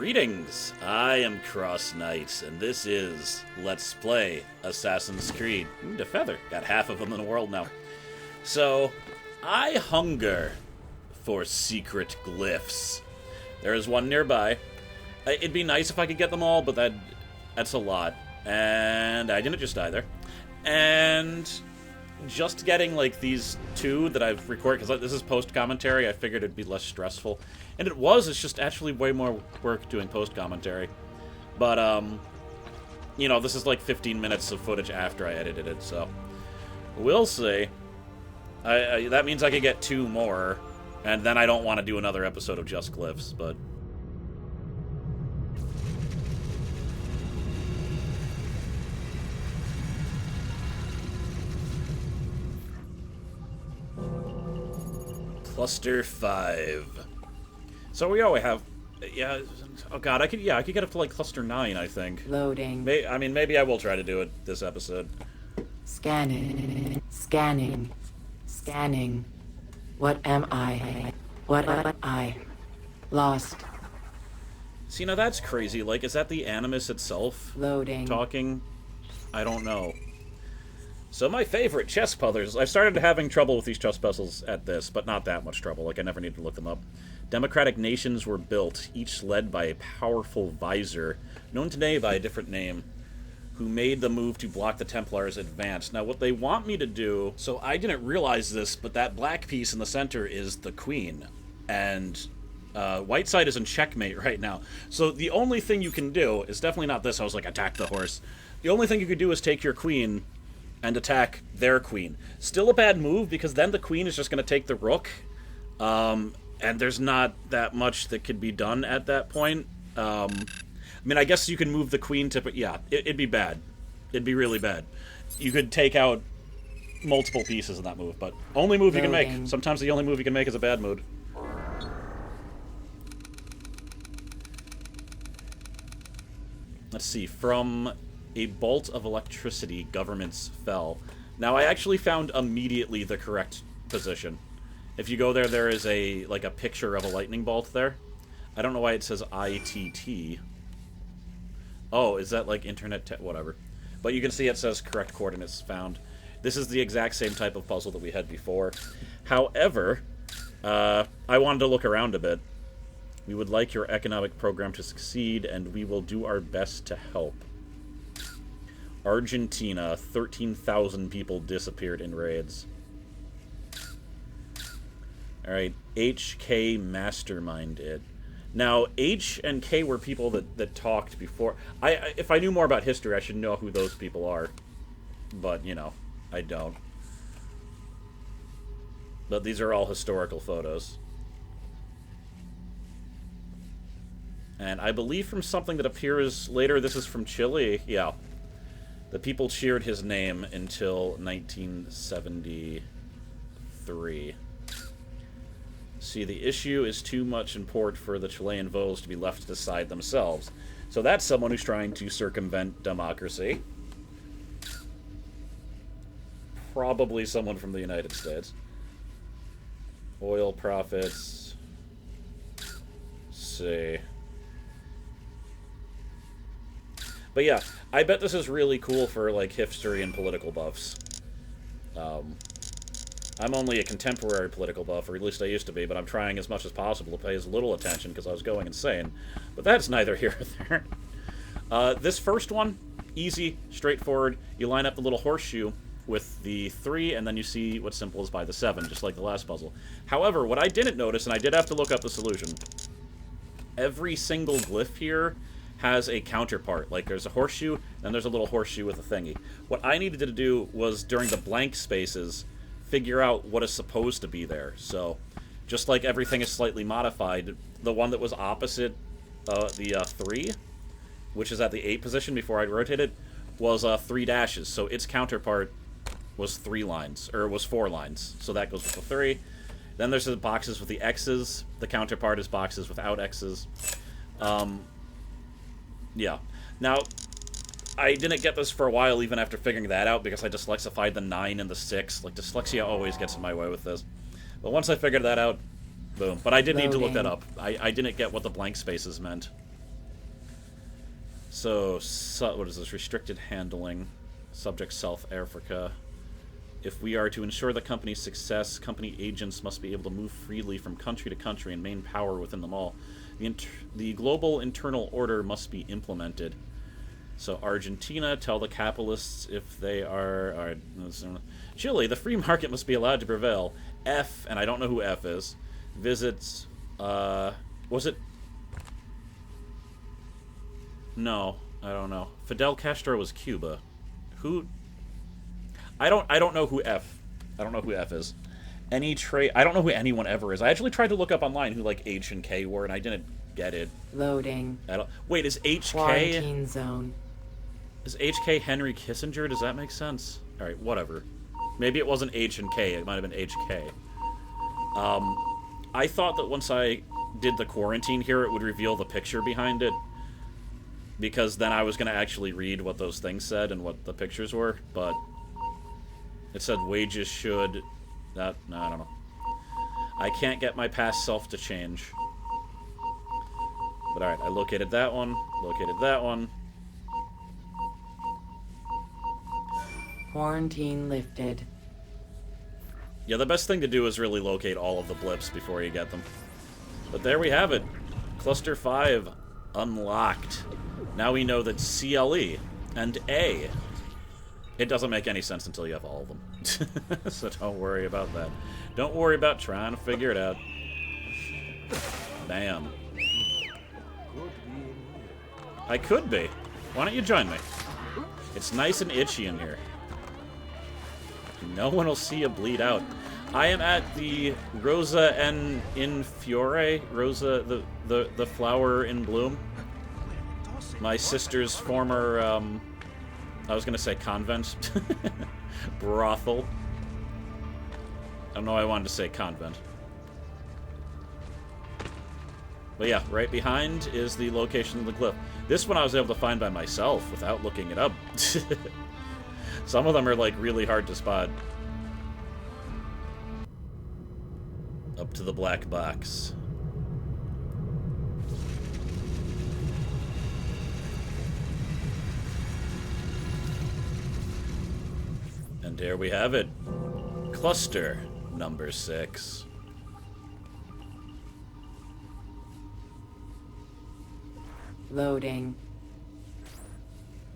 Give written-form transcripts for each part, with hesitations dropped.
Greetings, I am CrossKnights, and this is Let's Play Assassin's Creed. Ooh, the feather. Got half of them in the world now. So, I hunger for secret glyphs. There is one nearby. It'd be nice if I could get them all, but that's a lot. And I didn't just die there. And just getting, like, these two that I've recorded, because this is post-commentary, I figured it'd be less stressful. And it's just actually way more work doing post-commentary. But, you know, this is like 15 minutes of footage after I edited it, so we'll see. That means I could get two more, and then I don't want to do another episode of Just Glyphs, but... Cluster 5. So we always have... Yeah, oh god, I could get up to, like, Cluster 9, I think. Loading. Maybe I will try to do it this episode. Scanning. Scanning. Scanning. What am I? What am I? Lost. See, now that's crazy. Like, is that the Animus itself? Loading. Talking? I don't know. So my favorite chess puzzles. I've started having trouble with these chess puzzles at this, but not that much trouble. Like, I never need to look them up. Democratic nations were built, each led by a powerful vizier, known today by a different name, who made the move to block the Templars' advance. Now, what they want me to do... So I didn't realize this, but that black piece in the center is the queen. And white side is in checkmate right now. So the only thing you can do is definitely not this. I was like, attack the horse. The only thing you could do is take your queen and attack their queen. Still a bad move, because then the queen is just going to take the rook. And there's not that much that could be done at that point. I mean, I guess you can move the queen to... But yeah, it'd be bad. It'd be really bad. You could take out multiple pieces in that move, but only move you can make. Sometimes the only move you can make is a bad move. Let's see. From a bolt of electricity, governments fell. Now, I actually found immediately the correct position. If you go there, there is a picture of a lightning bolt there. I don't know why it says ITT. Oh, is that like internet whatever. But you can see it says correct coordinates found. This is the exact same type of puzzle that we had before. However, I wanted to look around a bit. We would like your economic program to succeed, and we will do our best to help. Argentina, 13,000 people disappeared in raids. Alright, HK masterminded. Now, H and K were people that talked before. If I knew more about history, I should know who those people are. But, you know, I don't. But these are all historical photos. And I believe from something that appears later, this is from Chile. Yeah. The people cheered his name until 1973. See, the issue is too much import for the Chilean votes to be left to decide themselves. So that's someone who's trying to circumvent democracy. Probably someone from the United States. Oil profits. Let's see. But yeah, I bet this is really cool for, like, history and political buffs. I'm only a contemporary political buff, or at least I used to be, but I'm trying as much as possible to pay as little attention because I was going insane. But that's neither here nor there. This first one, easy, straightforward. You line up the little horseshoe with the 3, and then you see what symbol is by the 7, just like the last puzzle. However, what I didn't notice, and I did have to look up the solution, every single glyph here has a counterpart. Like, there's a horseshoe, then there's a little horseshoe with a thingy. What I needed to do was, during the blank spaces, figure out what is supposed to be there. So, just like everything is slightly modified, the one that was opposite the 3, which is at the 8 position before I'd rotated, was 3 dashes. So its counterpart was 3 lines, or was 4 lines. So that goes with the 3. Then there's the boxes with the X's. The counterpart is boxes without X's. Yeah. Now, I didn't get this for a while even after figuring that out because I dyslexified the 9 and the 6. Like, dyslexia always gets in my way with this. But once I figured that out, boom. But I did need to look that up. I didn't get what the blank spaces meant. So, what is this? Restricted handling. Subject South Africa. If we are to ensure the company's success, company agents must be able to move freely from country to country and maintain power within them all. The global internal order must be implemented. So Argentina, tell the capitalists if they are... Chile, the free market must be allowed to prevail. F, and I don't know who F is, visits... was it... No, I don't know. Fidel Castro was Cuba. Who... I don't know who F... I don't know who F is. Any trade... I don't know who anyone ever is. I actually tried to look up online who, like, H and K were, and I didn't get it. Loading. Wait, is HK... Quarantine zone. Is HK Henry Kissinger? Does that make sense? Alright, whatever. Maybe it wasn't H and K. It might have been HK. I thought that once I did the quarantine here, it would reveal the picture behind it. Because then I was going to actually read what those things said and what the pictures were, but... It said wages should... No, I don't know. I can't get my past self to change. But alright, I located that one. Located that one. Quarantine lifted. Yeah, the best thing to do is really locate all of the blips before you get them. But there we have it. Cluster 5 unlocked. Now we know that CLE and A. It doesn't make any sense until you have all of them. So don't worry about that. Don't worry about trying to figure it out. Bam. I could be. Why don't you join me? It's nice and itchy in here. No one will see you bleed out. I am at the Rosa in Fiore. Rosa, the flower in bloom. My sister's former, I was gonna say convent. Brothel. I don't know why I wanted to say convent. But yeah, right behind is the location of the glyph. This one I was able to find by myself without looking it up. Some of them are, like, really hard to spot. Up to the black box. And there we have it. Cluster number 6. Loading.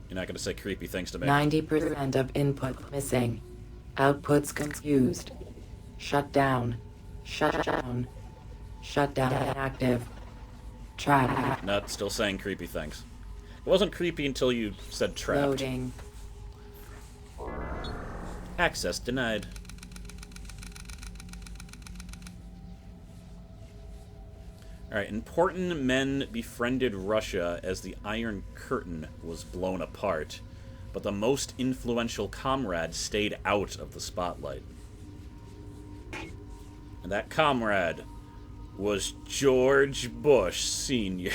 You're not going to say creepy things to me. 90% of input missing. Outputs confused. Shut down. Shut down. Shut down active. Trap. Not still saying creepy things. It wasn't creepy until you said trapped. Loading. Access denied. Alright, important men befriended Russia as the Iron Curtain was blown apart, but the most influential comrade stayed out of the spotlight. And that comrade was George Bush Sr.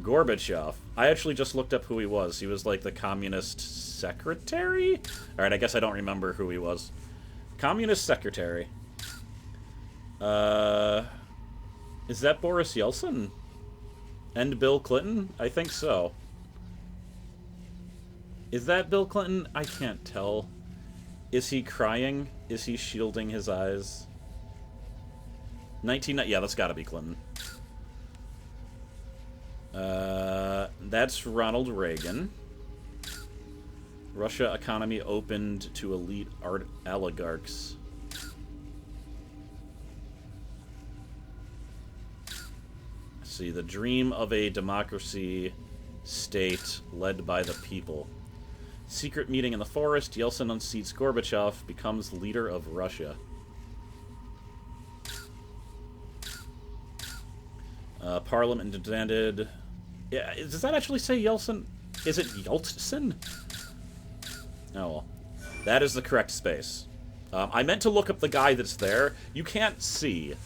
Gorbachev. I actually just looked up who he was. He was like the communist secretary? Alright, I guess I don't remember who he was. Communist secretary. Is that Boris Yeltsin? And Bill Clinton? I think so. Is that Bill Clinton? I can't tell. Is he crying? Is he shielding his eyes? Yeah, that's gotta be Clinton. That's Ronald Reagan. Russia economy opened to elite oligarchs. See, the dream of a democracy state led by the people. Secret meeting in the forest. Yeltsin unseats Gorbachev, becomes leader of Russia. Parliament demanded... Yeah, does that actually say Yeltsin? Is it Yeltsin? Oh, well. That is the correct space. I meant to look up the guy that's there. You can't see.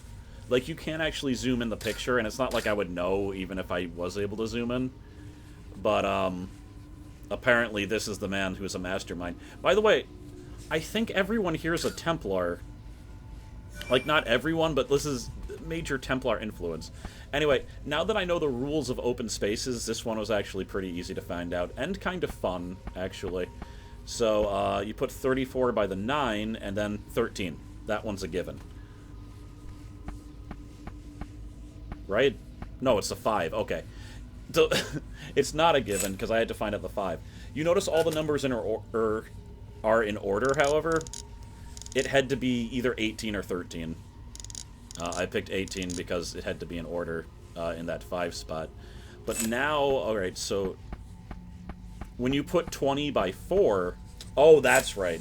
Like, you can't actually zoom in the picture, and it's not like I would know even if I was able to zoom in. But, apparently this is the man who is a mastermind. By the way, I think everyone here is a Templar. Like, not everyone, but this is... major Templar influence. Anyway, now that I know the rules of open spaces, this one was actually pretty easy to find out, and kind of fun, actually. So, you put 34 by the 9, and then 13. That one's a given. Right? No, it's a 5. Okay. So, it's not a given, because I had to find out the 5. You notice all the numbers are in order, however. It had to be either 18 or 13. I picked 18 because it had to be in order in that 5 spot. But now, alright, so when you put 20 by 4... Oh, that's right.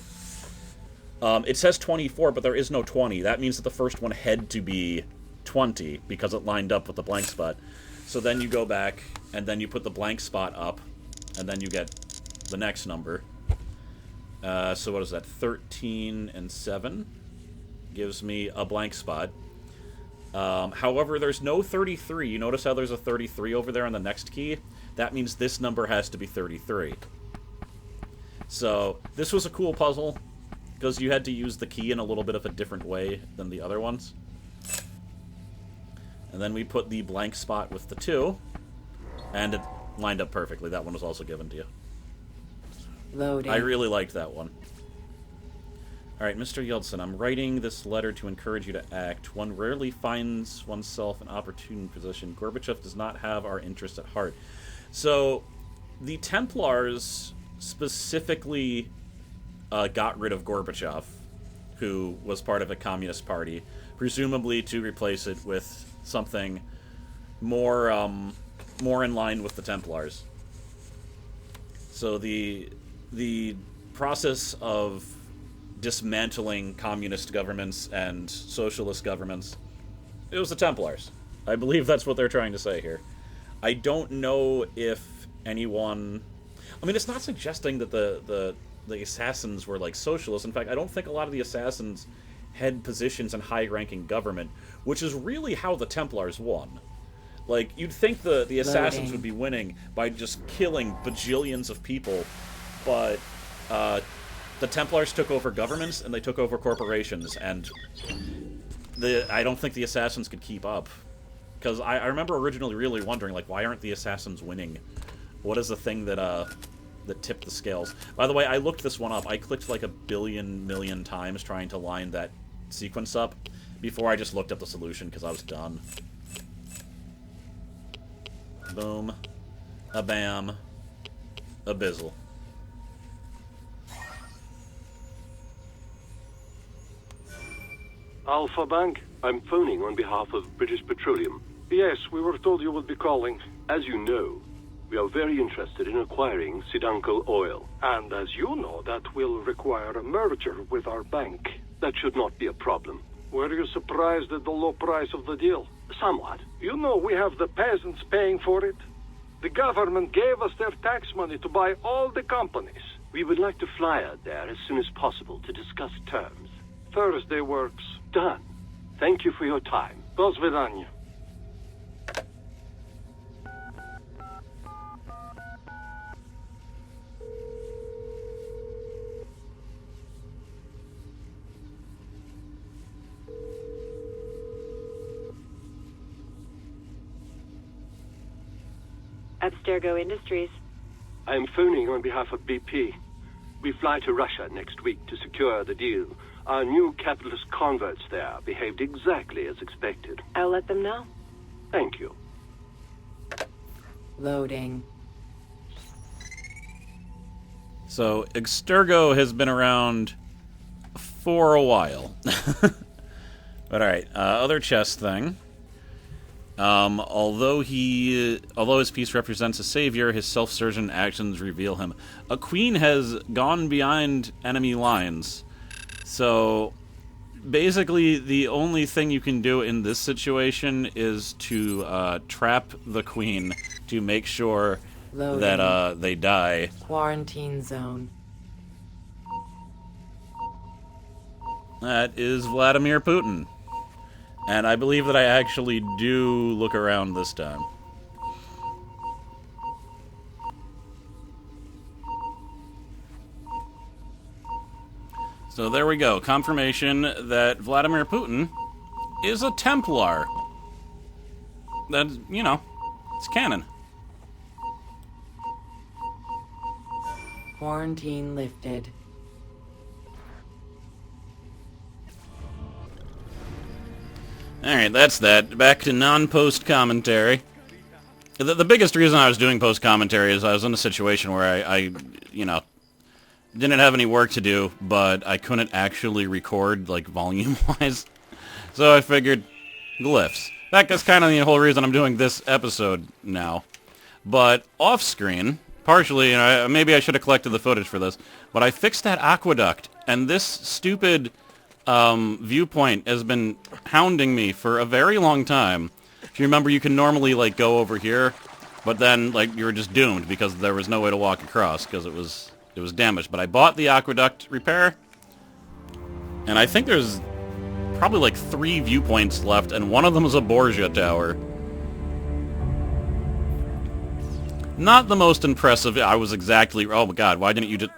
It says 24, but there is no 20. That means that the first one had to be 20, because it lined up with the blank spot. So then you go back, and then you put the blank spot up, and then you get the next number. So what is that? 13 and 7 gives me a blank spot. However, there's no 33. You notice how there's a 33 over there on the next key? That means this number has to be 33. So, this was a cool puzzle, because you had to use the key in a little bit of a different way than the other ones. And then we put the blank spot with the 2, and it lined up perfectly. That one was also given to you. Loading. I really liked that one. Alright, Mr. Yeltsin, I'm writing this letter to encourage you to act. One rarely finds oneself in opportune position. Gorbachev does not have our interests at heart. So, the Templars specifically got rid of Gorbachev, who was part of a communist party, presumably to replace it with something more in line with the Templars. So the process of dismantling communist governments and socialist governments, it was the Templars. I believe that's what they're trying to say here. I don't know if anyone... I mean, it's not suggesting that the assassins were, like, socialists. In fact, I don't think a lot of the assassins had positions in high-ranking government, which is really how the Templars won. Like, you'd think the assassins would be winning by just killing bajillions of people, but the Templars took over governments, and they took over corporations, and I don't think the assassins could keep up. Because I remember originally really wondering, like, why aren't the assassins winning? What is the thing that tipped the scales? By the way, I looked this one up. I clicked like a million times trying to line that sequence up before I just looked up the solution, because I was done. Boom. A bam. A bizzle. Alpha Bank, I'm phoning on behalf of British Petroleum. Yes, we were told you would be calling. As you know, we are very interested in acquiring Sidanko oil. And as you know, that will require a merger with our bank. That should not be a problem. Were you surprised at the low price of the deal? Somewhat. You know we have the peasants paying for it. The government gave us their tax money to buy all the companies. We would like to fly out there as soon as possible to discuss terms. Thursday works. Done. Thank you for your time. До свидания. Abstergo Industries. I am phoning on behalf of BP. We fly to Russia next week to secure the deal. Our new capitalist converts there behaved exactly as expected. I'll let them know. Thank you. Loading. So, Extergo has been around for a while. But alright, other chest thing. Although his piece represents a savior, his self-certain actions reveal him. A queen has gone behind enemy lines. So, basically, the only thing you can do in this situation is to trap the queen to make sure Loading. that they die. Quarantine zone. That is Vladimir Putin. And I believe that I actually do look around this time. So there we go. Confirmation that Vladimir Putin is a Templar. That's, you know, it's canon. Quarantine lifted. Alright, that's that. Back to non-post commentary. The biggest reason I was doing post commentary is I was in a situation where I, you know, didn't have any work to do, but I couldn't actually record, like, volume-wise. So I figured, glyphs. In fact, that's kind of the whole reason I'm doing this episode now. But off-screen, partially, you know, maybe I should have collected the footage for this, but I fixed that aqueduct, and this stupid viewpoint has been hounding me for a very long time. If you remember, you can normally, like, go over here, but then, like, you were just doomed because there was no way to walk across because it was damaged. But I bought the aqueduct repair, and I think there's probably like 3 viewpoints left, and one of them is a Borgia tower. Not the most impressive. I was exactly... Oh my god, why didn't you just...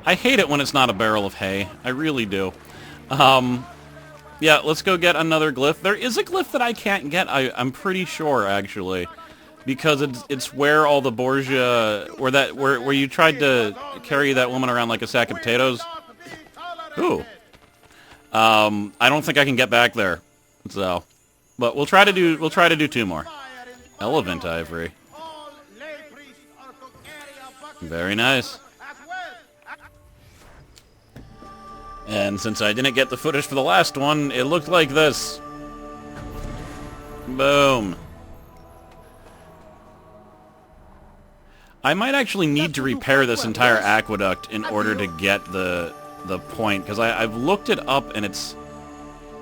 I hate it when it's not a barrel of hay. I really do. Yeah, let's go get another glyph. There is a glyph that I can't get, I'm pretty sure, actually. Because it's where all the Borgia... Where you tried to carry that woman around like a sack of potatoes. Ooh. I don't think I can get back there. So... But we'll try to do 2 more. Elephant ivory. Very nice. And since I didn't get the footage for the last one, it looked like this. Boom. I might actually need to repair this entire aqueduct in order to get the point, because I've looked it up and it's...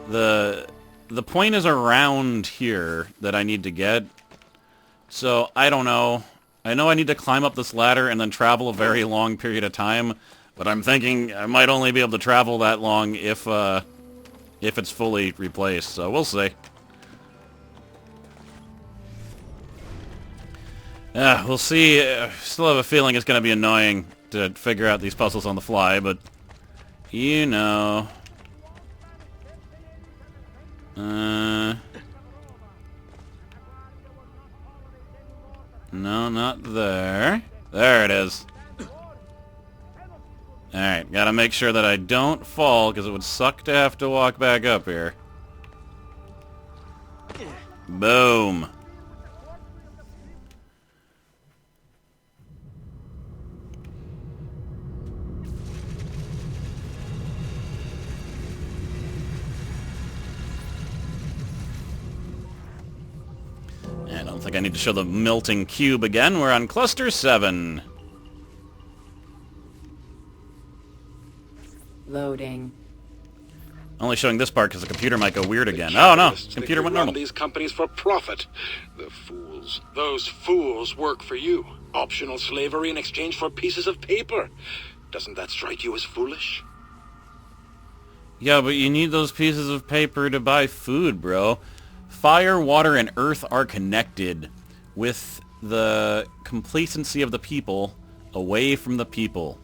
The point is around here that I need to get. So, I don't know. I know I need to climb up this ladder and then travel a very long period of time, but I'm thinking I might only be able to travel that long if it's fully replaced, so we'll see. We'll see. Still have a feeling it's going to be annoying to figure out these puzzles on the fly, but you know. No, not there. There it is. Alright, gotta make sure that I don't fall, because it would suck to have to walk back up here. Boom. I don't think I need to show the melting cube again. We're on Cluster 7. Loading. Only showing this part because the computer might go weird again. Oh no, computer went normal. These companies for profit. The fools. Those fools work for you. Optional slavery in exchange for pieces of paper. Doesn't that strike you as foolish? Yeah, but you need those pieces of paper to buy food, bro. Fire, water, and earth are connected with the complacency of the people away from the people.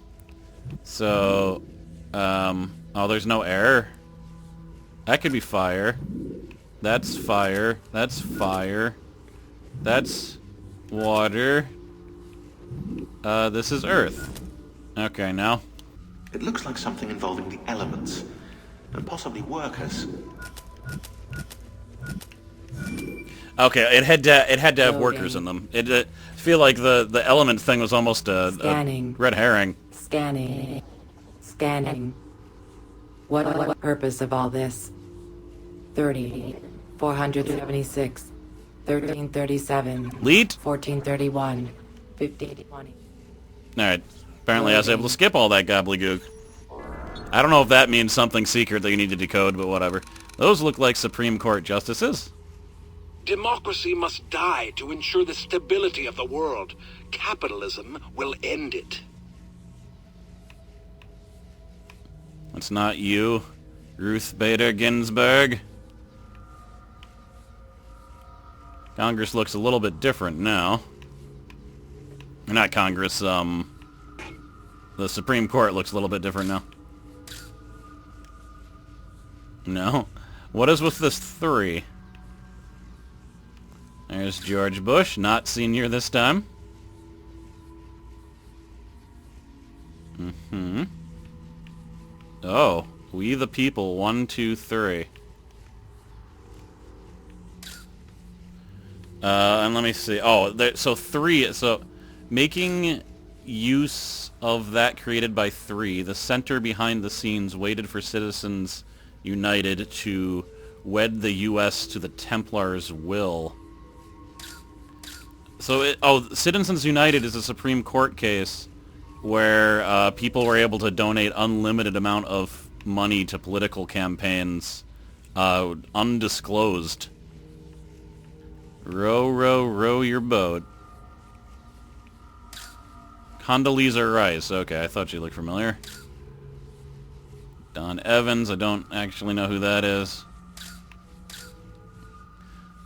So, oh, there's no air. That could be fire. That's fire. That's fire. That's water. This is earth. Okay, now. It looks like something involving the elements, and possibly workers. Okay, it had to have workers in them. I feel like the element thing was almost a red herring. Scanning. Scanning. What purpose of all this? 30, 476, 1337, Lead? 1431, 1520. Alright, apparently I was able to skip all that gobbledygook. I don't know if that means something secret that you need to decode, but whatever. Those look like Supreme Court justices. Democracy must die to ensure the stability of the world. Capitalism will end it. That's not you, Ruth Bader Ginsburg. Congress looks a little bit different now. Not Congress, the Supreme Court looks a little bit different now. No? What is with this 3? There's George Bush, not senior this time. Mm-hmm. Oh, we the people, 1, 2, 3. And let me see. Oh, so 3. So, making use of that created by 3, the center behind the scenes waited for Citizens United to wed the U.S. to the Templars' will. So, Citizens United is a Supreme Court case where people were able to donate unlimited amount of money to political campaigns, undisclosed. Row, row, row your boat. Condoleezza Rice. Okay, I thought she looked familiar. Don Evans. I don't actually know who that is.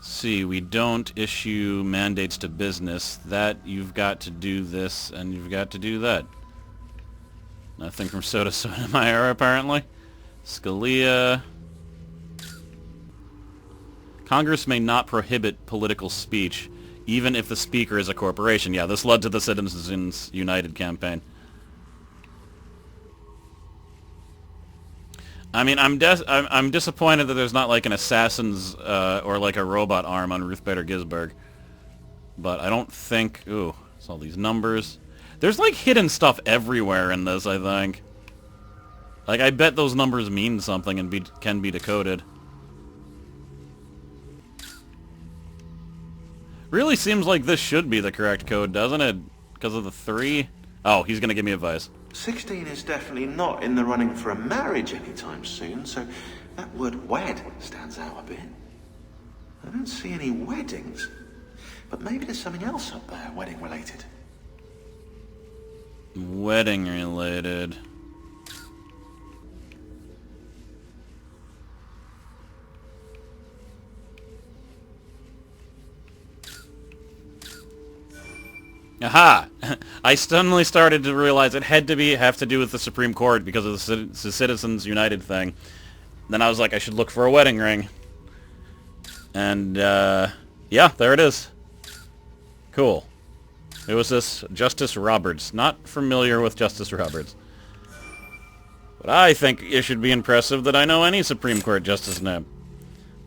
See, we don't issue mandates to business. That, you've got to do this, and you've got to do that. Nothing from Sotomayor, apparently. Scalia. Congress may not prohibit political speech, even if the speaker is a corporation. Yeah, this led to the Citizens United campaign. I mean, I'm disappointed that there's not like an assassin's or like a robot arm on Ruth Bader Ginsburg. But I don't think... Ooh, it's all these numbers. There's like hidden stuff everywhere in this, I think. Like, I bet those numbers mean something and can be decoded. Really seems like this should be the correct code, doesn't it? Because of the 3? Oh, he's gonna give me advice. 16 is definitely not in the running for a marriage anytime soon, so that word wed stands out a bit. I don't see any weddings, but maybe there's something else up there, wedding related. Wedding related. Aha! I suddenly started to realize it had to have to do with the Supreme Court because of the Citizens United thing. Then I was like, I should look for a wedding ring. And, yeah, there it is. Cool. It was this Justice Roberts. Not familiar with Justice Roberts. But I think it should be impressive that I know any Supreme Court justice name.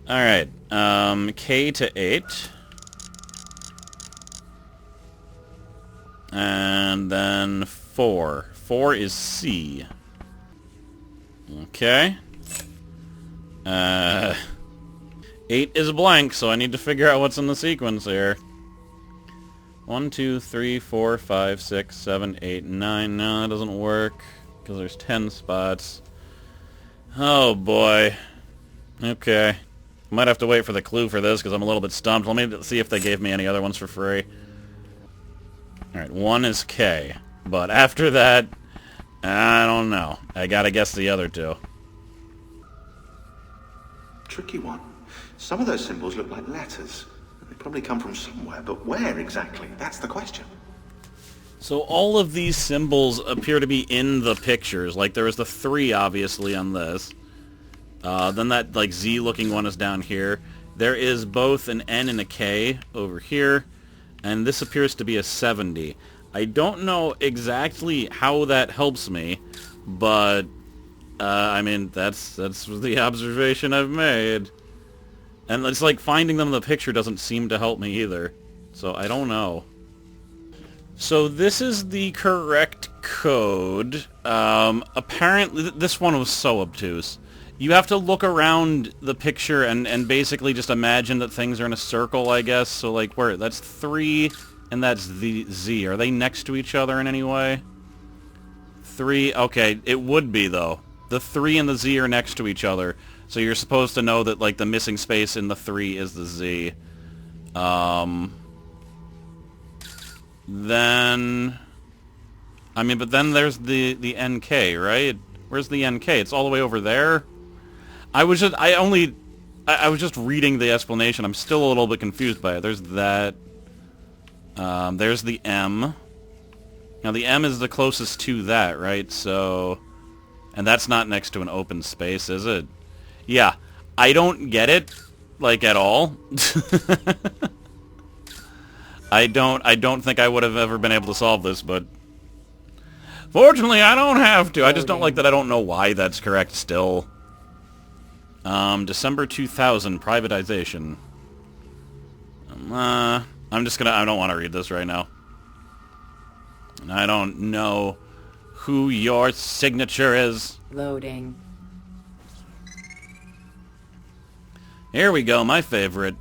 Alright, K to 8. And then 4. 4 is C. Okay. 8 is blank, so I need to figure out what's in the sequence here. 1, 2, 3, 4, 5, 6, 7, 8, 9. No, that doesn't work, because there's 10 spots. Oh, boy. Okay. Might have to wait for the clue for this, because I'm a little bit stumped. Let me see if they gave me any other ones for free. Alright, 1 is K. But after that, I don't know. I gotta guess the other 2. Tricky one. Some of those symbols look like letters. They probably come from somewhere, but where exactly? That's the question. So all of these symbols appear to be in the pictures. Like, there was the 3, obviously, on this. Then that, like, Z-looking one is down here. There is both an N and a K over here. And this appears to be a 70. I don't know exactly how that helps me, but, I mean, that's the observation I've made. And it's like finding them in the picture doesn't seem to help me either. So I don't know. So this is the correct code. Apparently, this one was so obtuse. You have to look around the picture and basically just imagine that things are in a circle, I guess. So, like, where? That's 3, and that's the Z. Are they next to each other in any way? 3, okay, it would be, though. The 3 and the Z are next to each other. So you're supposed to know that, like, the missing space in the 3 is the Z. Then... I mean, but then there's the NK, right? Where's the NK? It's all the way over there? I was just reading the explanation. I'm still a little bit confused by it. There's that. There's the M. Now, the M is the closest to that, right? So... And that's not next to an open space, is it? Yeah. I don't get it, like, at all. I don't think I would have ever been able to solve this, but fortunately I don't have to. I just don't like that I don't know why that's correct still. December 2000, privatization. I'm just gonna, I don't want to read this right now. And I don't know who your signature is. Loading. Here we go, my favorite.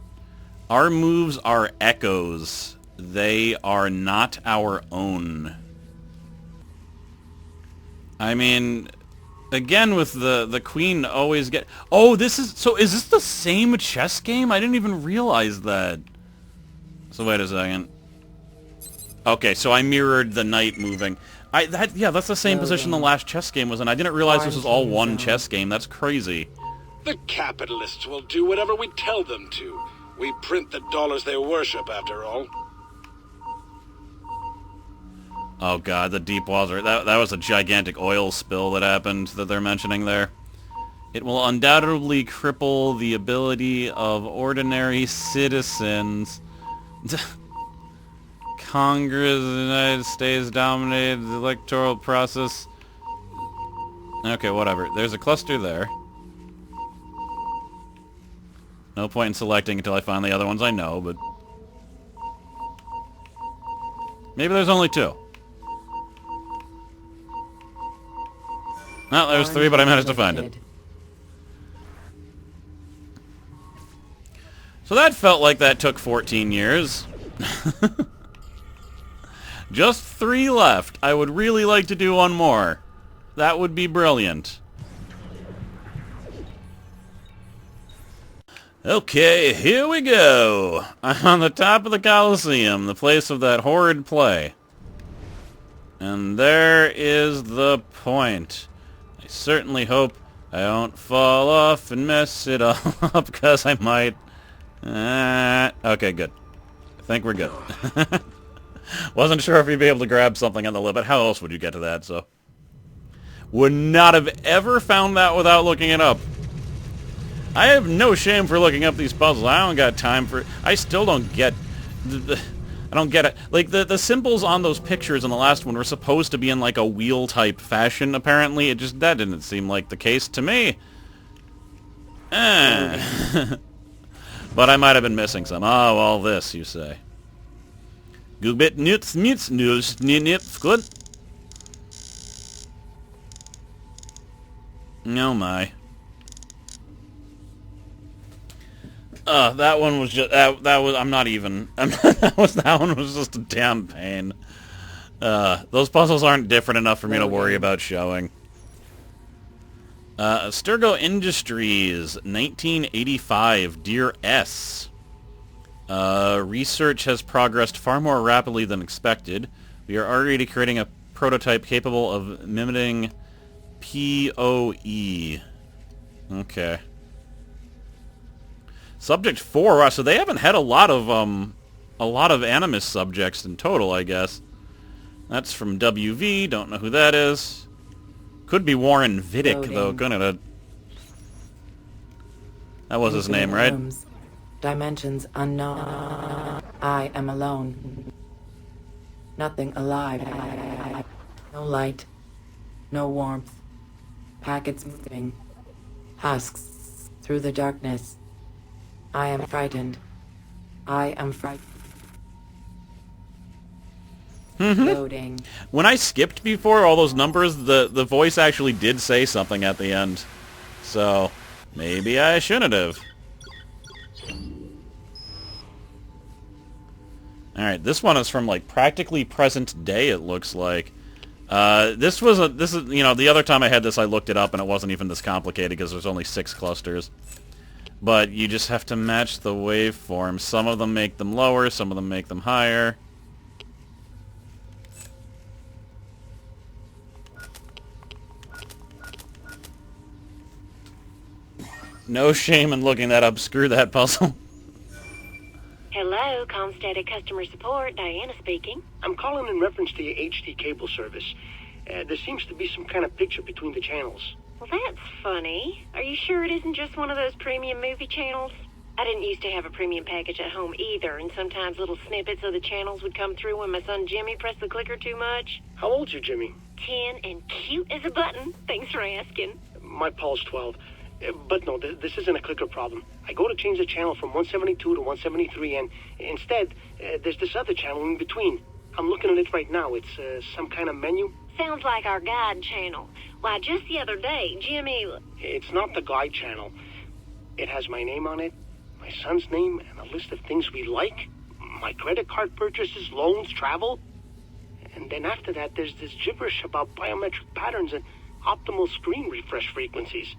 Our moves are echoes. They are not our own. I mean, again with the queen always get... Oh, this is... So is this the same chess game? I didn't even realize that. So wait a second. Okay, so I mirrored the knight moving. Yeah, that's the same position the last chess game was in. I didn't realize this was all one chess game. That's crazy. The capitalists will do whatever we tell them to. We print the dollars they worship, after all. Oh god, the deep water. That was a gigantic oil spill that happened that they're mentioning there. It will undoubtedly cripple the ability of ordinary citizens. Congress of the United States dominated the electoral process. Okay, whatever. There's a cluster there. No point in selecting until I find the other ones I know, but... Maybe there's only two. No, there's three, but I managed to find it. So that felt like that took 14 years. Just 3 left. I would really like to do one more. That would be brilliant. Okay, here we go. I'm on the top of the Colosseum, the place of that horrid play. And there is the point. I certainly hope I don't fall off and mess it all up, because I might. Okay, good. I think we're good. Wasn't sure if you'd be able to grab something on the lip, but how else would you get to that, so... Would not have ever found that without looking it up. I have no shame for looking up these puzzles. I don't got time for... I still don't get... I don't get it. Like, the symbols on those pictures in the last one were supposed to be in, like, a wheel-type fashion, apparently. It just... That didn't seem like the case to me. But I might have been missing some. Oh, all this, you say. Goobit nutz nutz news nits good. Oh my. That one was just that was I'm not even that one was just a damn pain. Those puzzles aren't different enough for me to worry about showing. Sturgo Industries, 1985, Dear S. Research has progressed far more rapidly than expected. We are already creating a prototype capable of mimicking PoE. Okay. Subject 4. Wow, so they haven't had a lot of Animus subjects in total, I guess. That's from WV. Don't know who that is. Could be Warren Vidic, though. Couldn't it? That was his name, right? Dimensions unknown. I am alone. Nothing alive. No light. No warmth. Packets moving. Husks through the darkness. I am frightened. I am frightened. Loading. When I skipped before all those numbers, the voice actually did say something at the end. So, maybe I shouldn't have. Alright, this one is from, like, practically present day, it looks like. This is, you know, the other time I had this, I looked it up, and it wasn't even this complicated, because there's only 6 clusters. But you just have to match the waveforms. Some of them make them lower, some of them make them higher. No shame in looking that up. Screw that puzzle. Hello, Comstatic Customer Support. Diana speaking. I'm calling in reference to your HD cable service. There seems to be some kind of picture between the channels. Well, that's funny. Are you sure it isn't just one of those premium movie channels? I didn't used to have a premium package at home either, and sometimes little snippets of the channels would come through when my son Jimmy pressed the clicker too much. How old's your Jimmy? 10 and cute as a button. Thanks for asking. My Paul's 12. But no, this isn't a clicker problem. I go to change the channel from 172 to 173, and instead, there's this other channel in between. I'm looking at it right now. It's some kind of menu. Sounds like our guide channel. Why, just the other day, Jimmy... It's not the guide channel. It has my name on it, my son's name, and a list of things we like, my credit card purchases, loans, travel. And then after that, there's this gibberish about biometric patterns and optimal screen refresh frequencies.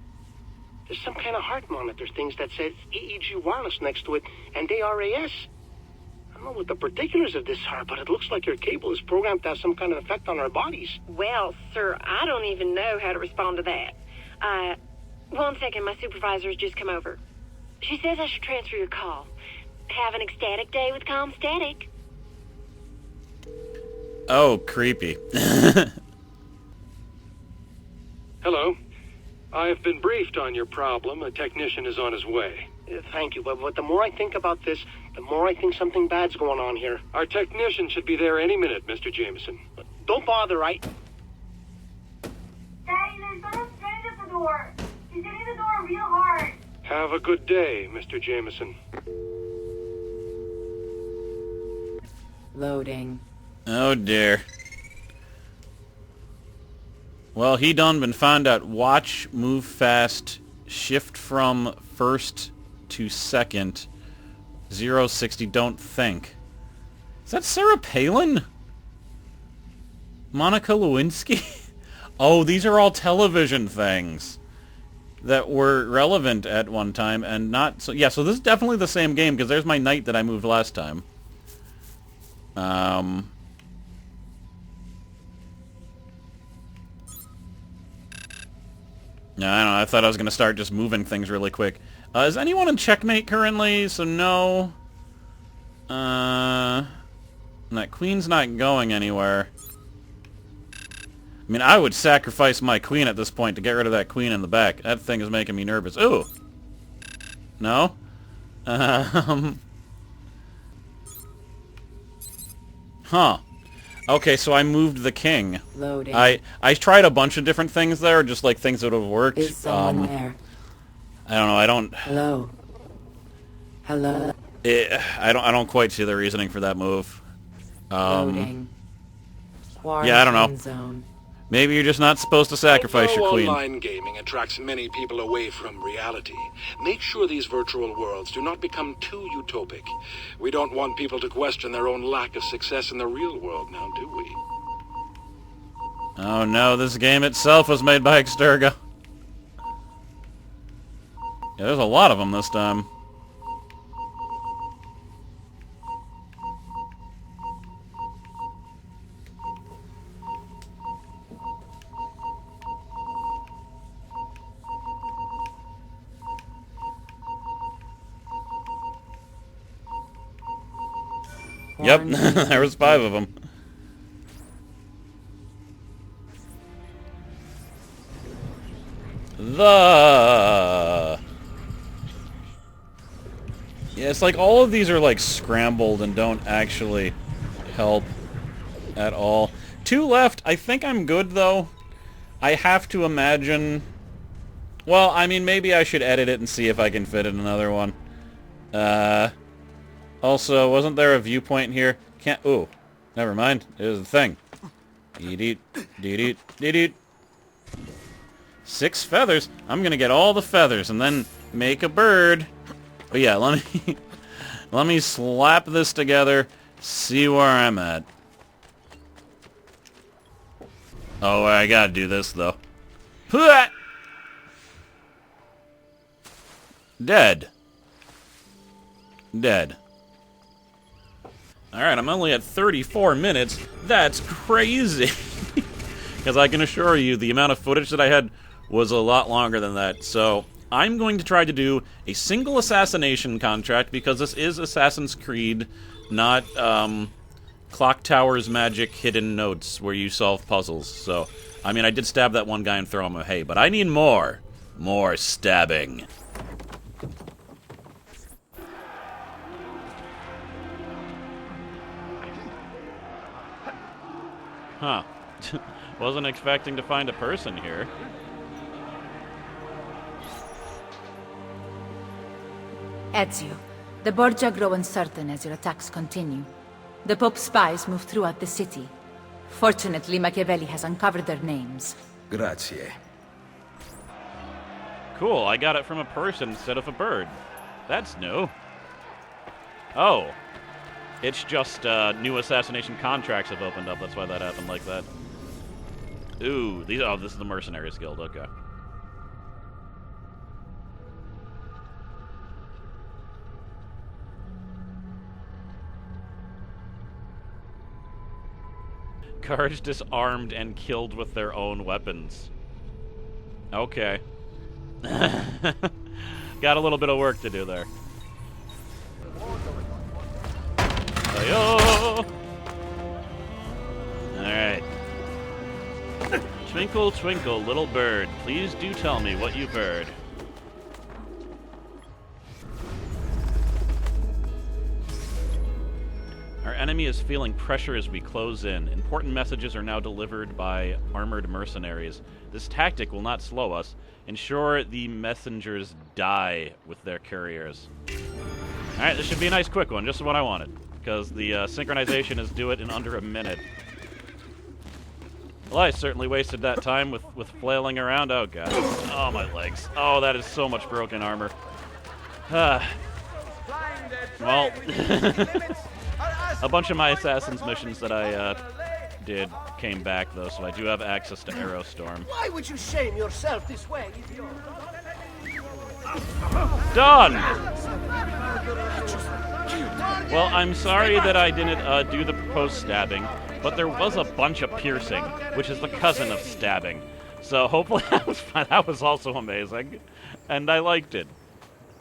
There's some kind of heart monitor things that says EEG wireless next to it, and ARAS. I don't know what the particulars of this are, but it looks like your cable is programmed to have some kind of effect on our bodies. Well, sir, I don't even know how to respond to that. One second, my supervisor's just come over. She says I should transfer your call. Have an ecstatic day with ComStatic. Oh, creepy. Hello. I've been briefed on your problem. A technician is on his way. Thank you, but the more I think about this, the more I think something bad's going on here. Our technician should be there any minute, Mr. Jameson. Don't bother, Daddy, there's someone strange at the door. He's hitting the door real hard. Have a good day, Mr. Jameson. Loading. Oh, dear. Well, he done been found out. Watch, move fast, shift from first to second. 060, don't think. Is that Sarah Palin? Monica Lewinsky? Oh, these are all television things that were relevant at one time and not... So yeah, so this is definitely the same game, because there's my knight that I moved last time. Yeah, I don't know. I thought I was going to start just moving things really quick. Is anyone in checkmate currently? So no. That queen's not going anywhere. I mean, I would sacrifice my queen at this point to get rid of that queen in the back. That thing is making me nervous. Ooh. No? Huh. Okay, so I moved the king. Loading. I tried a bunch of different things there, just like things that would have worked. Is someone there? I don't know. I don't. Hello. Hello. I don't quite see the reasoning for that move. Loading. Yeah, I don't know. Zone. Maybe you're just not supposed to sacrifice Although your queen. Online gaming attracts many people away from reality, make sure these virtual worlds do not become too utopic. We don't want people to question their own lack of success in the real world now, do we? Oh no, this game itself was made by Exterga. Yeah, there's a lot of them this time. Yep, there was 5 of them. Yeah, it's like all of these are like scrambled and don't actually help at all. 2 left. I think I'm good though. I have to imagine... Well, I mean, maybe I should edit it and see if I can fit in another one. Also, wasn't there a viewpoint here? Can't... Ooh. Never mind. There's the thing. Deet-eet. Deet-eet. Deet-eet. 6 feathers. I'm gonna get all the feathers and then make a bird. But yeah, let me... let me slap this together. See where I'm at. Oh, I gotta do this, though. Dead. Dead. Alright, I'm only at 34 minutes. That's crazy. Because I can assure you, the amount of footage that I had was a lot longer than that. So, I'm going to try to do a single assassination contract, because this is Assassin's Creed, not, Clock Tower's Magic Hidden Notes, where you solve puzzles. So, I mean, I did stab that one guy and throw him a hay, but I need more. More stabbing. Huh. Wasn't expecting to find a person here. Ezio, the Borgia grow uncertain as your attacks continue. The Pope's spies move throughout the city. Fortunately, Machiavelli has uncovered their names. Grazie. Cool, I got it from a person instead of a bird. That's new. Oh. It's just new assassination contracts have opened up. That's why that happened like that. Ooh, this is the Mercenaries Guild. Okay. Guards disarmed and killed with their own weapons. Okay. Got a little bit of work to do there. Ayo! Alright. Twinkle, twinkle, little bird, please do tell me what you've heard. Our enemy is feeling pressure as we close in. Important messages are now delivered by armored mercenaries. This tactic will not slow us. Ensure the messengers die with their couriers. Alright, this should be a nice quick one, just what I wanted. Because the synchronization is do it in under a minute. Well, I certainly wasted that time with flailing around. Oh, God. Oh, my legs. Oh, that is so much broken armor. Well, a bunch of my Assassin's missions that I did came back, though, so I do have access to Aerostorm. Why would you shame yourself this way, idiot? Done! Well, I'm sorry that I didn't do the proposed stabbing, but there was a bunch of piercing, which is the cousin of stabbing. So hopefully that was fine. That was also amazing, and I liked it.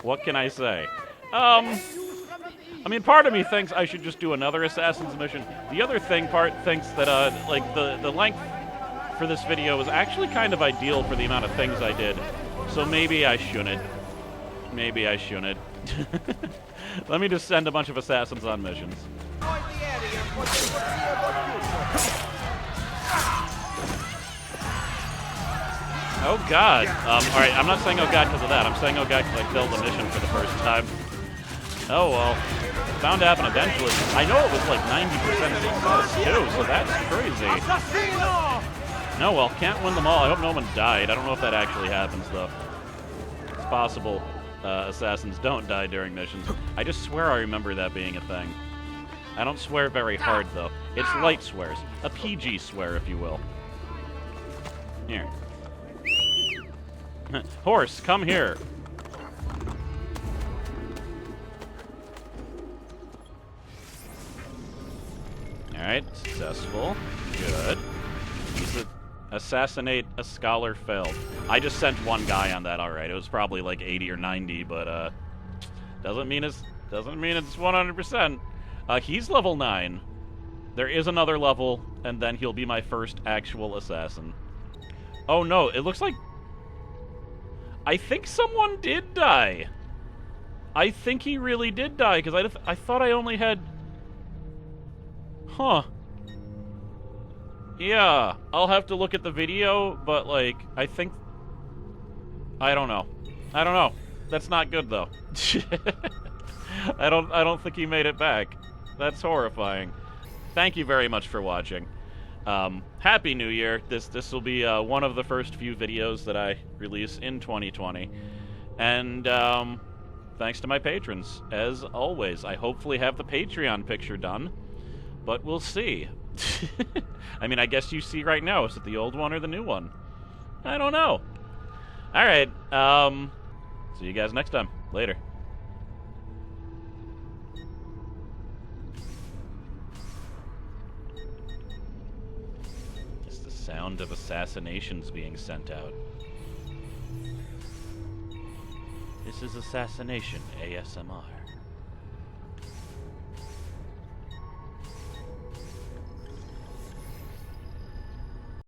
What can I say? I mean, part of me thinks I should just do another Assassin's mission. The other part thinks that, like, the length for this video was actually kind of ideal for the amount of things I did. So maybe I shouldn't. Maybe I shouldn't. Let me just send a bunch of assassins on missions. Oh, God. Alright, I'm not saying oh, God, because of that. I'm saying oh, God, because I failed the mission for the first time. Oh, well. Bound to happen eventually. I know it was like 90% success, too, so that's crazy. No, well, can't win them all. I hope no one died. I don't know if that actually happens, though. It's possible assassins don't die during missions. I just swear I remember that being a thing. I don't swear very hard, though. It's light swears. A PG swear, if you will. Here. Horse, come here. Alright, successful. Good. Assassinate a scholar failed. I just sent one guy on that, alright. It was probably like 80 or 90, but doesn't mean it's 100%. He's level 9. There is another level, and then he'll be my first actual assassin. Oh no, it looks like I think someone did die. I think he really did die, because I thought I only had... Huh. Yeah, I'll have to look at the video, but, like, I think... I don't know. I don't know. That's not good, though. I don't think he made it back. That's horrifying. Thank you very much for watching. Happy New Year. This will be one of the first few videos that I release in 2020. And thanks to my patrons, as always. I hopefully have the Patreon picture done, but we'll see. I mean, I guess you see right now, is it the old one or the new one? I don't know. Alright, see you guys next time. Later. Sound of assassinations being sent out. This is Assassination ASMR.